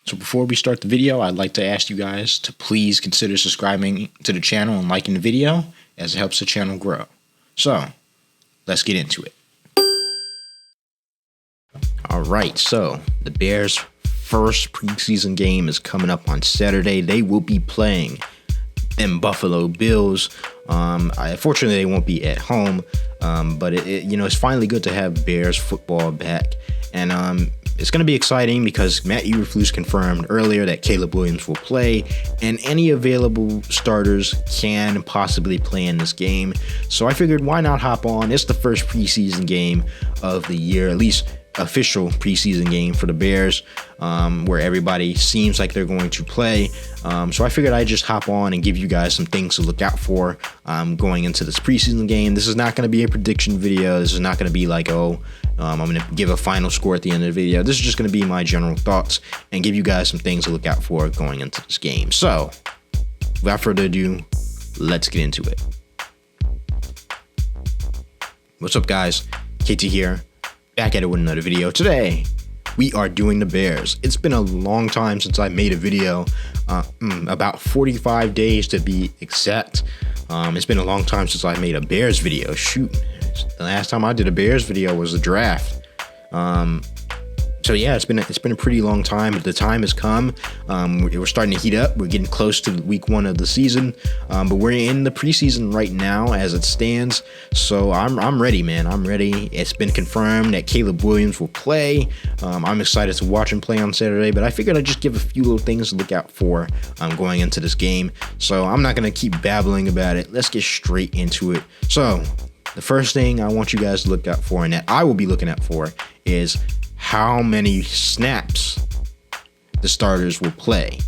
So before we start the video, I'd like to ask you guys to please consider subscribing to the channel and liking the video, as it helps the channel grow. So let's get into it. All right, so the Bears' first preseason game is coming up on Saturday. They will be playing them Buffalo Bills. Unfortunately, they won't be at home, but it's finally good to have Bears football back, and it's going to be exciting because Matt Eberflus confirmed earlier that Caleb Williams will play, and any available starters can possibly play in this game. So I figured, why not hop on? It's the first preseason game of the year, at least official preseason game for the Bears, where everybody seems like they're going to play. So I figured I'd just hop on and give you guys some things to look out for going into this preseason game. This is not going to be a prediction video. This is not going to be like, I'm going to give a final score at the end of the video. This is just going to be my general thoughts and give you guys some things to look out for going into this game. So without further ado, let's get into it. What's up, guys? KT here. Back at it with another video. Today we are doing the Bears. It's been a long time since I made a video, about 45 days to be exact. It's been a long time since I made a Bears video. Shoot, the last time I did a Bears video was the draft. So yeah, it's been a pretty long time, but the time has come. We're starting to heat up. We're getting close to week 1 of the season, but we're in the preseason right now as it stands. So I'm ready, man. I'm ready. It's been confirmed that Caleb Williams will play. I'm excited to watch him play on Saturday, but I figured I'd just give a few little things to look out for going into this game. So I'm not gonna keep babbling about it. Let's get straight into it. So the first thing I want you guys to look out for, and that I will be looking out for, is how many snaps the starters will play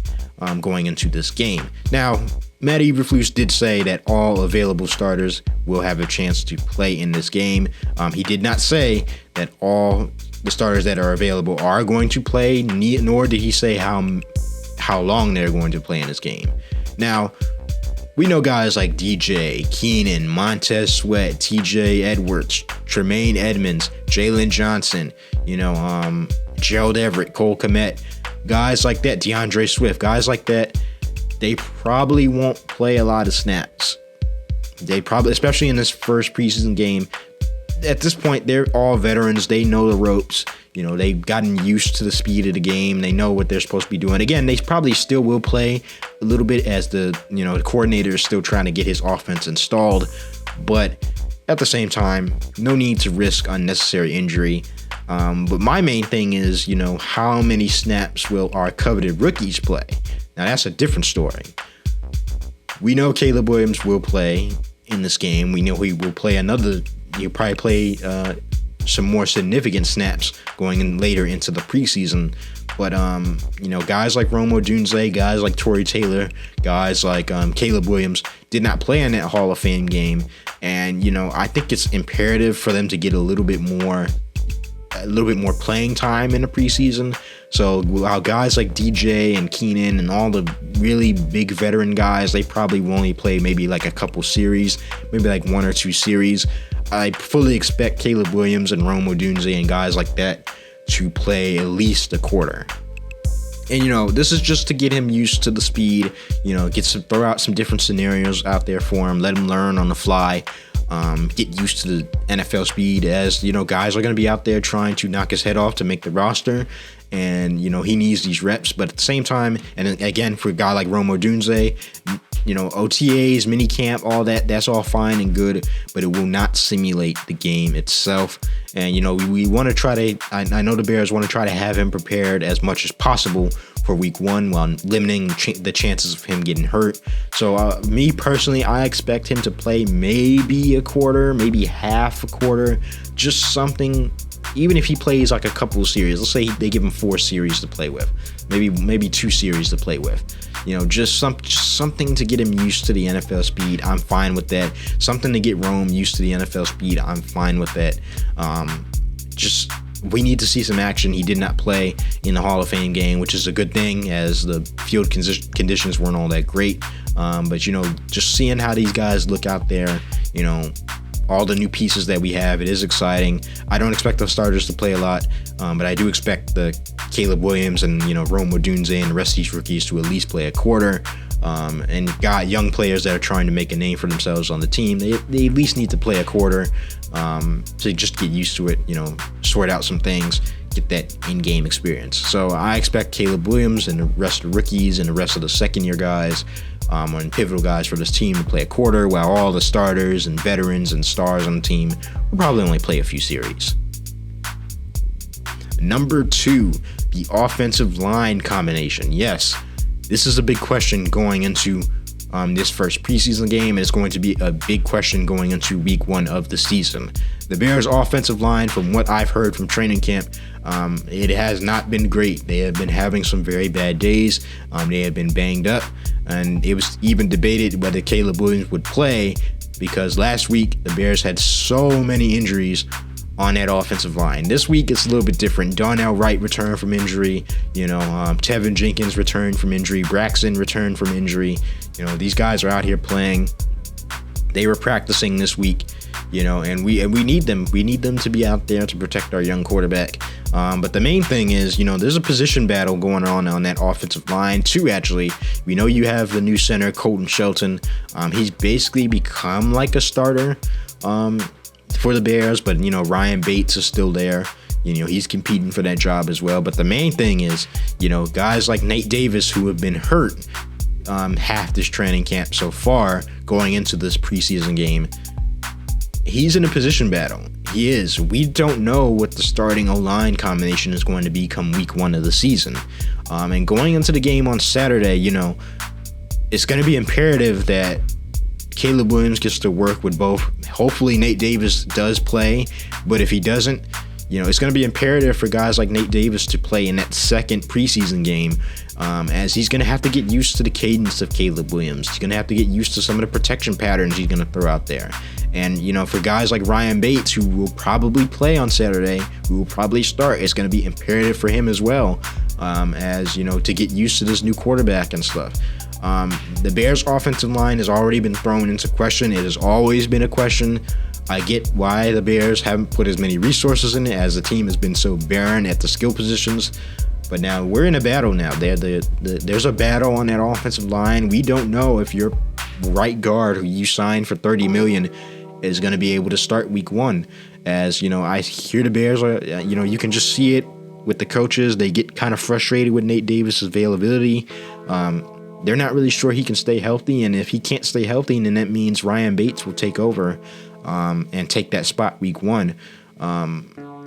going into this game. Now, Matt Eberflus did say that all available starters will have a chance to play in this game. He did not say that all the starters that are available are going to play, nor did he say how long they're going to play in this game. Now, we know guys like DJ, Keenan, Montez Sweat, TJ Edwards, Tremaine Edmonds, Jalen Johnson, Gerald Everett, Cole Kmet, guys like that, DeAndre Swift, guys like that, they probably won't play a lot of snaps. They probably, especially in this first preseason game, at this point, they're all veterans. They know the ropes. They've gotten used to the speed of the game. They know what they're supposed to be doing. Again, they probably still will play a little bit as the coordinator is still trying to get his offense installed. But at the same time, no need to risk unnecessary injury. But my main thing is, how many snaps will our coveted rookies play? Now, that's a different story. We know Caleb Williams will play in this game. We know he will play he'll probably play some more significant snaps going in later into the preseason. But, guys like Rome Odunze, guys like Torrey Taylor, guys like Caleb Williams did not play in that Hall of Fame game. And, I think it's imperative for them to get a little bit more playing time in the preseason. So while guys like DJ and Keenan and all the really big veteran guys, they probably will only play maybe like a couple series, maybe like 1 or 2 series. I fully expect Caleb Williams and Rome Odunze and guys like that to play at least a quarter. And, this is just to get him used to the speed, throw out some different scenarios out there for him, let him learn on the fly, get used to the NFL speed, as, guys are going to be out there trying to knock his head off to make the roster. And, he needs these reps. But at the same time, and again, for a guy like Rome Odunze, OTAs, minicamp, all that, that's all fine and good, but it will not simulate the game itself. And, we want to try to, I know the Bears want to try to have him prepared as much as possible for week 1 while limiting the chances of him getting hurt. So me personally, I expect him to play maybe a quarter, maybe half a quarter, just something. Even if he plays like a couple of series, let's say they give him 4 series to play with, maybe 2 series to play with, just something to get him used to the NFL speed. I'm fine with that. Something to get Rome used to the NFL speed. I'm fine with that. We need to see some action. He did not play in the Hall of Fame game, which is a good thing, as the field conditions weren't all that great. But just seeing how these guys look out there, all the new pieces that we have. It is exciting. I don't expect the starters to play a lot, but I do expect the Caleb Williams and Rome Odunze and the rest of these rookies to at least play a quarter. And got young players that are trying to make a name for themselves on the team. They at least need to play a quarter to just get used to it, sort out some things, get that in-game experience. So I expect Caleb Williams and the rest of the rookies and the rest of the second-year guys and pivotal guys for this team to play a quarter, while all the starters and veterans and stars on the team will probably only play a few series. Number 2, the offensive line combination. Yes, this is a big question going into this first preseason game, and it's going to be a big question going into week 1 of the season. The Bears' offensive line, from what I've heard from training camp, it has not been great. They have been having some very bad days. They have been banged up, and it was even debated whether Caleb Williams would play, because last week the Bears had so many injuries on that offensive line. This week it's a little bit different. Darnell Wright returned from injury. Tevin Jenkins returned from injury. Braxton returned from injury. These guys are out here playing. They were practicing this week. And we need them. We need them to be out there to protect our young quarterback. But the main thing is, there's a position battle going on that offensive line too. Actually, we know you have the new center, Colton Shelton. He's basically become like a starter for the Bears, but Ryan Bates is still there. He's competing for that job as well. But the main thing is, guys like Nate Davis, who have been hurt half this training camp so far going into this preseason game, he's in a position battle. He is. We don't know what the starting O-line combination is going to be come week 1 of the season. And going into the game on Saturday, it's going to be imperative that Caleb Williams gets to work with both. Hopefully Nate Davis does play, but if he doesn't, it's going to be imperative for guys like Nate Davis to play in that second preseason game, as he's going to have to get used to the cadence of Caleb Williams. He's going to have to get used to some of the protection patterns he's going to throw out there. And, for guys like Ryan Bates, who will probably play on Saturday, who will probably start, it's going to be imperative for him as well, to get used to this new quarterback and stuff. The Bears' offensive line has already been thrown into question. It has always been a question. I get why the Bears haven't put as many resources in it, as the team has been so barren at the skill positions. But now we're in a battle now. There's a battle on that offensive line. We don't know if your right guard, who you signed for $30 million, is going to be able to start week 1. As I hear the Bears are, you can just see it with the coaches. They get kind of frustrated with Nate Davis' availability. They're not really sure he can stay healthy, and if he can't stay healthy, then that means Ryan Bates will take over and take that spot week 1.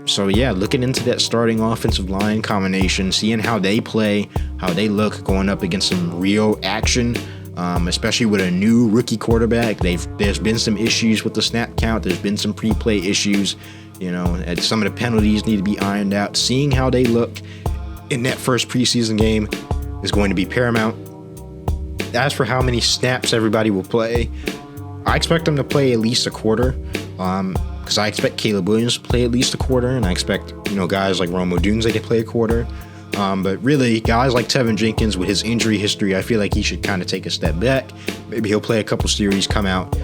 So yeah, looking into that starting offensive line combination, seeing how they play, how they look going up against some real action, especially with a new rookie quarterback. There's been some issues with the snap count. There's been some pre-play issues. And some of the penalties need to be ironed out. Seeing how they look in that first preseason game is going to be paramount. As for how many snaps everybody will play, I expect them to play at least a quarter, because I expect Caleb Williams to play at least a quarter, and I expect guys like Rome Odunze to play a quarter. But really, guys like Tevin Jenkins, with his injury history, I feel like he should kind of take a step back. Maybe he'll play a couple series, come out.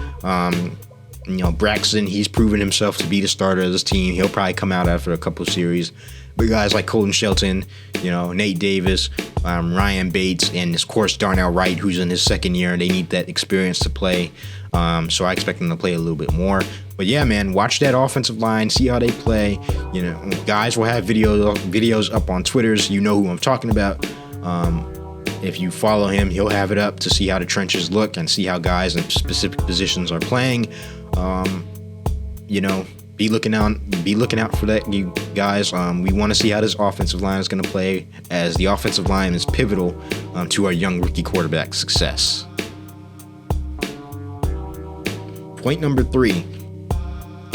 Braxton, he's proven himself to be the starter of this team. He'll probably come out after a couple series. But guys like Colton Shelton, Nate Davis, Ryan Bates, and of course Darnell Wright, who's in his second year, they need that experience to play. So I expect them to play a little bit more. But yeah, man, watch that offensive line, see how they play. Guys will have videos up on Twitter, so you know who I'm talking about. If you follow him, he'll have it up to see how the trenches look and see how guys in specific positions are playing. Be looking out for that, you guys. We want to see how this offensive line is going to play, as the offensive line is pivotal to our young rookie quarterback's success. Point number 3.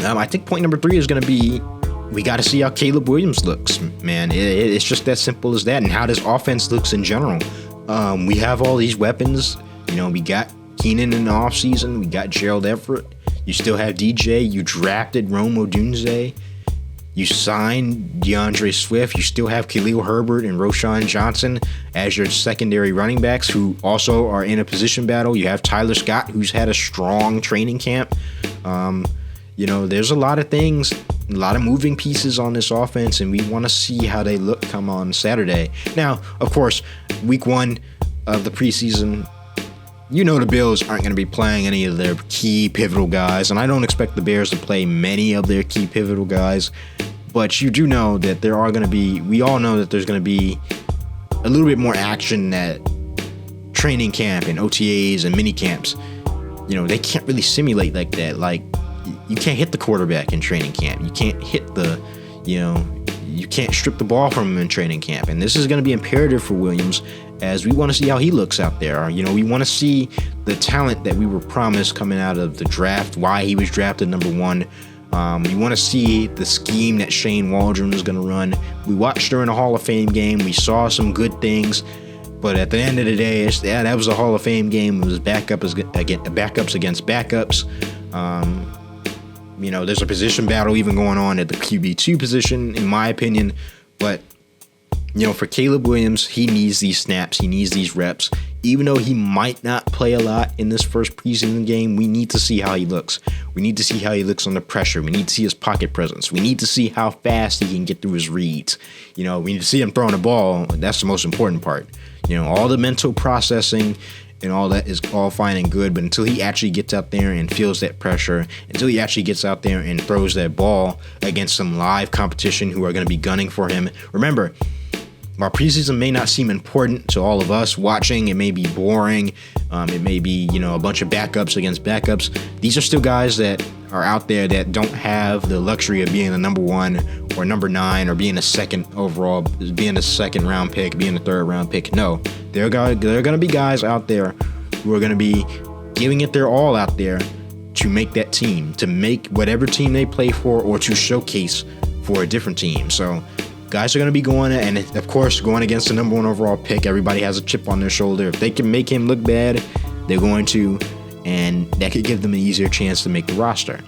I think point number 3 is going to be, we got to see how Caleb Williams looks, man. It's just that simple as that, and how this offense looks in general. We have all these weapons. We got Keenan in the offseason. We got Gerald Everett. You still have DJ. You drafted Rome Odunze. You signed DeAndre Swift. You still have Khalil Herbert and Roschon Johnson as your secondary running backs, who also are in a position battle. You have Tyler Scott, who's had a strong training camp. there's a lot of things, a lot of moving pieces on this offense, and we want to see how they look come on Saturday. Now, of course, week 1 of the preseason, the Bills aren't going to be playing any of their key pivotal guys, and I don't expect the Bears to play many of their key pivotal guys, but you do know that we all know that there's going to be a little bit more action at training camp and OTAs and mini camps. They can't really simulate like that. Like, you can't hit the quarterback in training camp. You can't hit you can't strip the ball from him in training camp. And this is going to be imperative for Williams, as we want to see how he looks out there. We want to see the talent that we were promised coming out of the draft, why he was drafted number 1. We want to see the scheme that Shane Waldron is going to run. We watched during the Hall of Fame game. We saw some good things. But at the end of the day, that was a Hall of Fame game. It was backups against backups. There's a position battle even going on at the QB2 position, in my opinion. But, for Caleb Williams, he needs these snaps. He needs these reps. Even though he might not play a lot in this first preseason game, we need to see how he looks. We need to see how he looks under pressure. We need to see his pocket presence. We need to see how fast he can get through his reads. We need to see him throwing the ball. That's the most important part. All the mental processing and all that is all fine and good, but until he actually gets out there and feels that pressure, until he actually gets out there and throws that ball against some live competition who are going to be gunning for him. Remember, while preseason may not seem important to all of us watching, it may be boring, it may be, a bunch of backups against backups. These are still guys that are out there that don't have the luxury of being the number 1 or number 9 or being a second overall, being a second round pick, being a third round pick. No, there are going to be guys out there who are going to be giving it their all out there to make that team, to make whatever team they play for, or to showcase for a different team. So guys are going to be going, and of course, going against the number 1 overall pick. Everybody has a chip on their shoulder. If they can make him look bad, they're going to, and that could give them an easier chance to make the roster.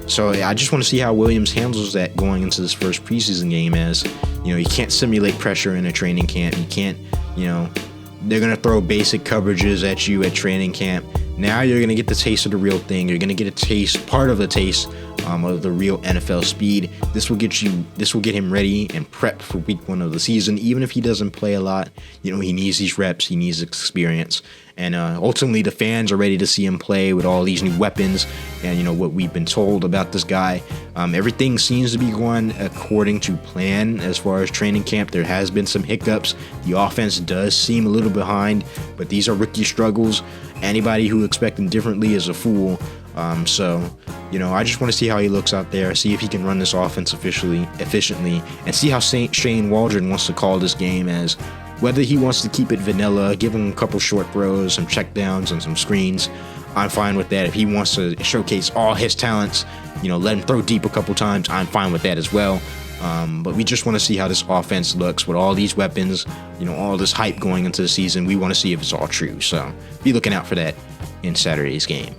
So I just want to see how Williams handles that going into this first preseason game, as, you can't simulate pressure in a training camp. You can't, they're going to throw basic coverages at you at training camp. Now you're going to get the taste of the real thing. You're going to get part of the taste of the real NFL speed. This will get him ready and prepped for week 1 of the season. Even if he doesn't play a lot, he needs these reps, he needs experience. And ultimately, the fans are ready to see him play with all these new weapons and, what we've been told about this guy. Everything seems to be going according to plan as far as training camp. There has been some hiccups. The offense does seem a little behind, but these are rookie struggles. Anybody who expects him differently is a fool. I just want to see how he looks out there, see if he can run this offense efficiently, and see how Shane Waldron wants to call this game, as whether he wants to keep it vanilla, give him a couple short throws, some checkdowns, and some screens. I'm fine with that. If he wants to showcase all his talents, let him throw deep a couple times, I'm fine with that as well. But we just want to see how this offense looks with all these weapons, all this hype going into the season. We want to see if it's all true. So be looking out for that in Saturday's game.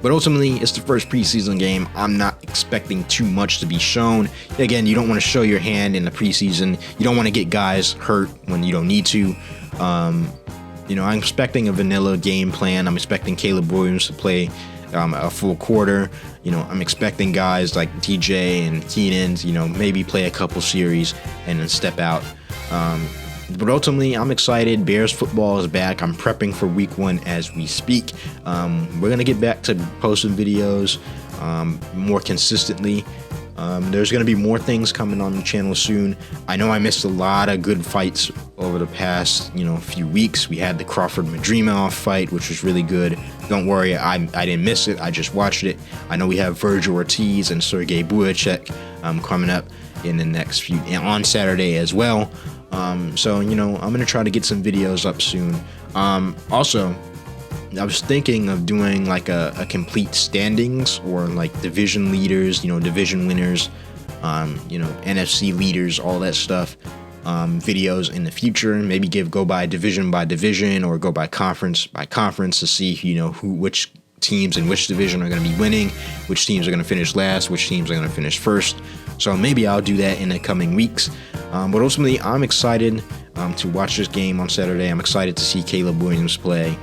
But ultimately, it's the first preseason game. I'm not expecting too much to be shown. Again, you don't want to show your hand in the preseason. You don't want to get guys hurt when you don't need to. I'm expecting a vanilla game plan. I'm expecting Caleb Williams to play a full quarter. I'm expecting guys like TJ and Keenan, maybe play a couple series and then step out. But ultimately, I'm excited. Bears football is back. I'm prepping for week 1 as we speak. We're going to get back to posting videos more consistently. There's going to be more things coming on the channel soon. I know I missed a lot of good fights over the past, few weeks. We had the Crawford-Madrimov fight, which was really good. Don't worry, I didn't miss it. I just watched it. I know we have Virgil Ortiz and Sergey Buyachek coming up in the next on Saturday as well. So, I'm going to try to get some videos up soon. Also, I was thinking of doing like a complete standings, or like division leaders, division winners, NFC leaders, all that stuff, videos in the future. Maybe go by division or go by conference to see, which teams in which division are going to be winning, which teams are going to finish last, which teams are going to finish first. So maybe I'll do that in the coming weeks. But ultimately, I'm excited to watch this game on Saturday. I'm excited to see Caleb Williams play.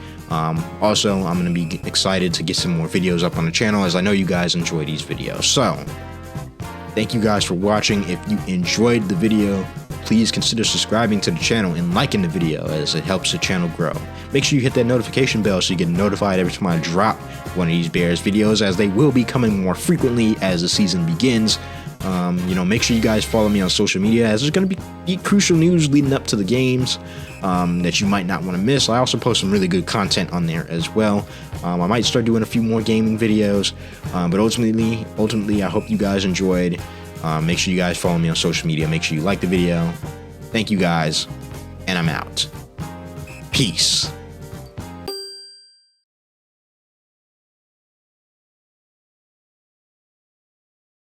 Also, I'm going to be excited to get some more videos up on the channel, as I know you guys enjoy these videos. So thank you guys for watching. If you enjoyed the video, please consider subscribing to the channel and liking the video, as it helps the channel grow. Make sure you hit that notification bell so you get notified every time I drop one of these Bears videos, as they will be coming more frequently as the season begins. Make sure you guys follow me on social media, as there's going to be crucial news leading up to the games that you might not want to miss. I also post some really good content on there as well. I might start doing a few more gaming videos, but ultimately, I hope you guys enjoyed. Make sure you guys follow me on social media. Make sure you like the video. Thank you guys, and I'm out. Peace.